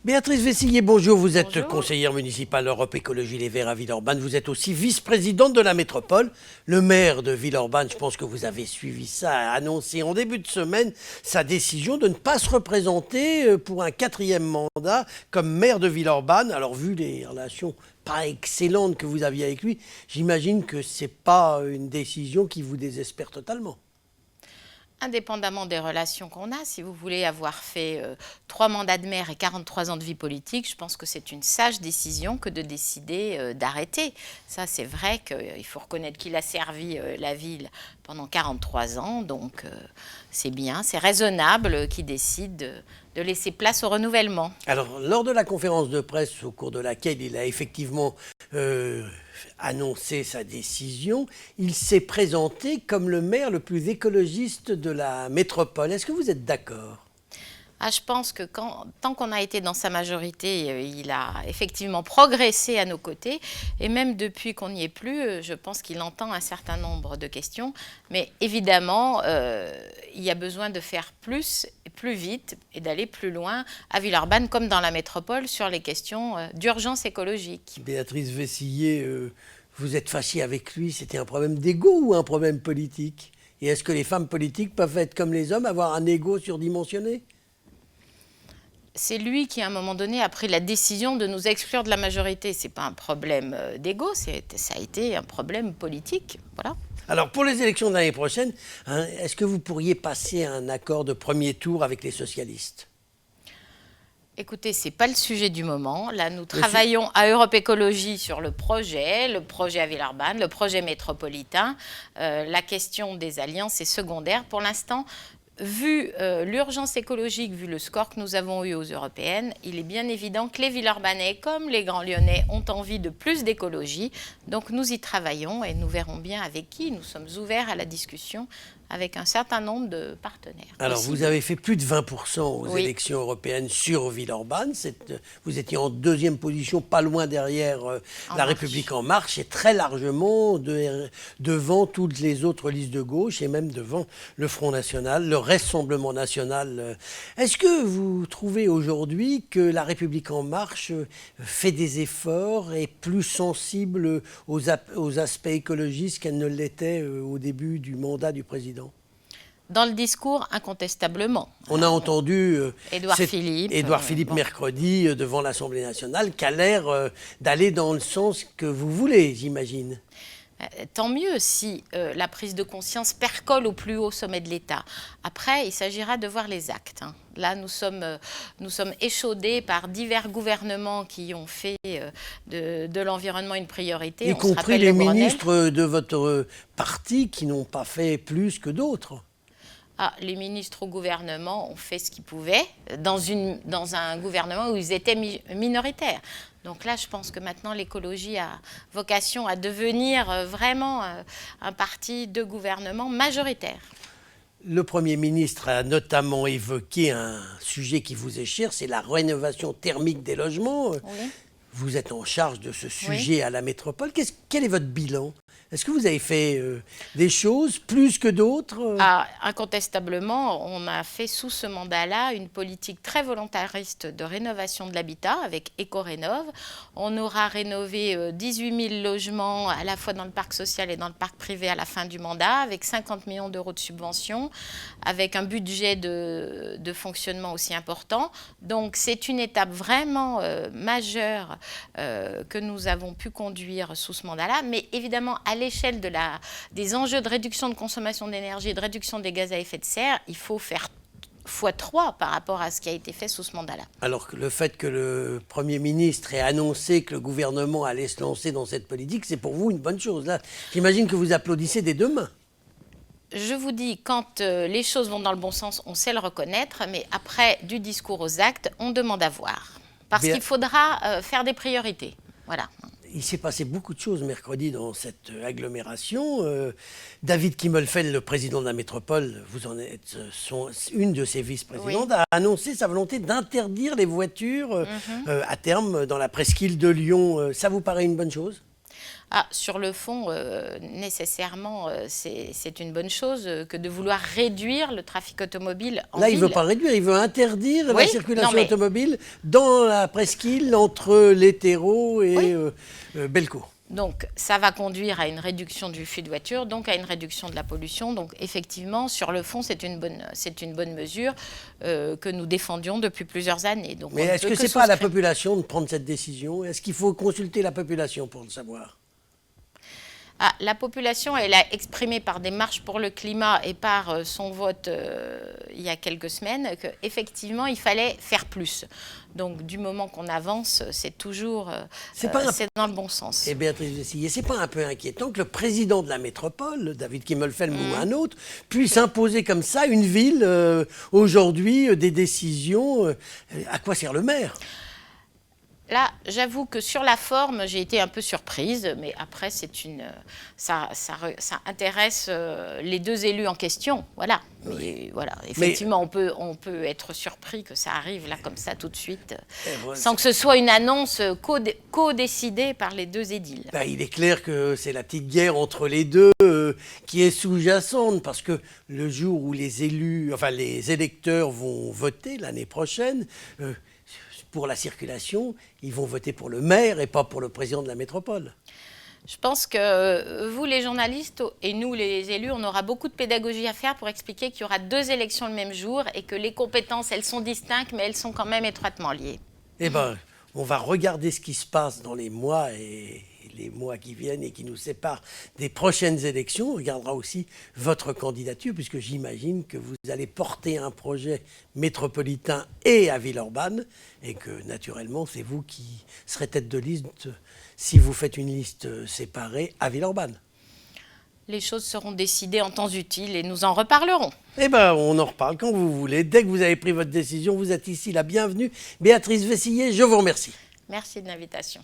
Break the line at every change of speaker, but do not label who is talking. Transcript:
Béatrice Vessillier, bonjour. Vous êtes
Bonjour.
conseillère municipale Europe Écologie Les Verts à Villeurbanne. Vous êtes aussi vice-présidente de la métropole. Le maire de Villeurbanne, je pense que vous avez suivi ça, a annoncé en début de semaine sa décision de ne pas se représenter pour un 4e mandat comme maire de Villeurbanne. Alors, vu les relations pas excellentes que vous aviez avec lui, j'imagine que ce n'est pas une décision qui vous désespère totalement.
Indépendamment des relations qu'on a, si vous voulez avoir fait 3 mandats de maire et 43 ans de vie politique, je pense que c'est une sage décision que de décider d'arrêter. Ça, c'est vrai qu'il faut reconnaître qu'il a servi la ville pendant 43 ans, donc c'est bien, c'est raisonnable qu'il décide de laisser place au renouvellement.
Alors, lors de la conférence de presse au cours de laquelle il a effectivement annoncé sa décision, il s'est présenté comme le maire le plus écologiste de la métropole. Est-ce que vous êtes d'accord ?
Je pense que tant qu'on a été dans sa majorité, il a effectivement progressé à nos côtés. Et même depuis qu'on n'y est plus, je pense qu'il entend un certain nombre de questions. Mais évidemment, il y a besoin de faire plus et plus vite et d'aller plus loin à Villeurbanne comme dans la métropole sur les questions d'urgence écologique.
Béatrice Vessillier, vous êtes fâchée avec lui. C'était un problème d'ego ou un problème politique ? Et est-ce que les femmes politiques peuvent être comme les hommes, avoir un ego surdimensionné ?
C'est lui qui, à un moment donné, a pris la décision de nous exclure de la majorité. Ce n'est pas un problème d'ego, ça a été un problème politique. Voilà.
Alors, pour les élections de l'année prochaine, est-ce que vous pourriez passer un accord de premier tour avec les socialistes ?
Écoutez, ce n'est pas le sujet du moment. Là, nous travaillons à Europe Écologie sur le projet à Villeurbanne, le projet métropolitain. La question des alliances est secondaire. Pour l'instant, vu l'urgence écologique, vu le score que nous avons eu aux européennes, il est bien évident que les Villeurbanais, comme les Grands Lyonnais, ont envie de plus d'écologie. Donc nous y travaillons et nous verrons bien avec qui. Nous sommes ouverts à la discussion avec un certain nombre de partenaires.
Alors, vous avez fait plus de 20% aux
Oui.
élections européennes sur Villeurbanne. Vous étiez en 2e position, pas loin derrière La République En Marche, et très largement devant toutes les autres listes de gauche, et même devant le Front National, le Rassemblement National. Est-ce que vous trouvez aujourd'hui que La République En Marche fait des efforts et est plus sensible aux aspects écologistes qu'elle ne l'était au début du mandat du président ?
Dans le discours, incontestablement.
On a entendu
Édouard Philippe,
mercredi devant l'Assemblée nationale qui a l'air d'aller dans le sens que vous voulez, j'imagine.
Tant mieux si la prise de conscience percole au plus haut sommet de l'État. Après, il s'agira de voir les actes. Là, nous sommes échaudés par divers gouvernements qui ont fait de l'environnement une priorité.
Y compris les ministres de votre parti qui n'ont pas fait plus que d'autres.
Les ministres au gouvernement ont fait ce qu'ils pouvaient dans un gouvernement où ils étaient minoritaires. Donc là, je pense que maintenant, l'écologie a vocation à devenir vraiment un parti de gouvernement majoritaire.
Le Premier ministre a notamment évoqué un sujet qui vous est cher, c'est la rénovation thermique des logements.
Oui.
Vous êtes en charge de ce sujet à la métropole. Quel est votre bilan ? Est-ce que vous avez fait des choses plus que d'autres ?
Incontestablement, on a fait sous ce mandat-là une politique très volontariste de rénovation de l'habitat avec Écorénov. On aura rénové 18 000 logements à la fois dans le parc social et dans le parc privé à la fin du mandat, avec 50 millions d'euros de subventions, avec un budget de fonctionnement aussi important. Donc c'est une étape vraiment majeure que nous avons pu conduire sous ce mandat-là, mais évidemment à l'échelle des enjeux de réduction de consommation d'énergie et de réduction des gaz à effet de serre, il faut faire x3 par rapport à ce qui a été fait sous ce mandat-là.
Alors que le fait que le Premier ministre ait annoncé que le gouvernement allait se lancer dans cette politique, c'est pour vous une bonne chose. Là, j'imagine que vous applaudissez des deux mains.
Je vous dis, quand les choses vont dans le bon sens, on sait le reconnaître, mais après, du discours aux actes, on demande à voir. Parce qu'il faudra faire des priorités. Voilà.
Il s'est passé beaucoup de choses mercredi dans cette agglomération. David Kimmelfeld, le président de la métropole, vous en êtes une de ses vice-présidentes, a annoncé sa volonté d'interdire les voitures à terme dans la presqu'île de Lyon. Ça vous paraît une bonne chose ?
Sur le fond, nécessairement, c'est une bonne chose que de vouloir réduire le trafic automobile en
Là,
ville.
il ne veut pas réduire, il veut interdire la
Oui,
circulation
non, mais-
automobile dans la presqu'île entre Les Terreaux et Bellecour.
Donc, ça va conduire à une réduction du flux de voitures, donc à une réduction de la pollution. Donc, effectivement, sur le fond, c'est une bonne mesure que nous défendions depuis plusieurs années. Donc,
Mais est-ce que ce n'est pas à la population de prendre cette décision? Est-ce qu'il faut consulter la population pour le savoir?
La population, elle a exprimé par des marches pour le climat et par son vote il y a quelques semaines qu'effectivement, il fallait faire plus. Donc, du moment qu'on avance, c'est toujours c'est dans le bon sens.
Et Béatrice Vessillier, c'est pas un peu inquiétant que le président de la métropole, David Kimmelfeld ou un autre, puisse imposer comme ça une ville, aujourd'hui, des décisions? À quoi sert le maire?
Là, j'avoue que sur la forme, j'ai été un peu surprise, mais après, ça intéresse les deux élus en question, voilà. Mais voilà, effectivement, on peut être surpris que ça arrive là comme ça tout de suite, sans que ce soit une annonce co-décidée par les deux édiles.
Ben, il est clair que c'est la petite guerre entre les deux qui est sous-jacente, parce que le jour où les électeurs vont voter l'année prochaine, pour la circulation, ils vont voter pour le maire et pas pour le président de la métropole.
Je pense que vous, les journalistes, et nous, les élus, on aura beaucoup de pédagogie à faire pour expliquer qu'il y aura 2 élections le même jour et que les compétences, elles sont distinctes, mais elles sont quand même étroitement liées.
Eh bien, on va regarder ce qui se passe dans les mois et les mois qui viennent et qui nous séparent des prochaines élections. On regardera aussi votre candidature, puisque j'imagine que vous allez porter un projet métropolitain et à Villeurbanne, et que naturellement, c'est vous qui serez tête de liste si vous faites une liste séparée à Villeurbanne.
Les choses seront décidées en temps utile et nous en reparlerons.
Eh bien, on en reparle quand vous voulez. Dès que vous avez pris votre décision, vous êtes ici la bienvenue. Béatrice Vessillier, je vous remercie.
Merci de l'invitation.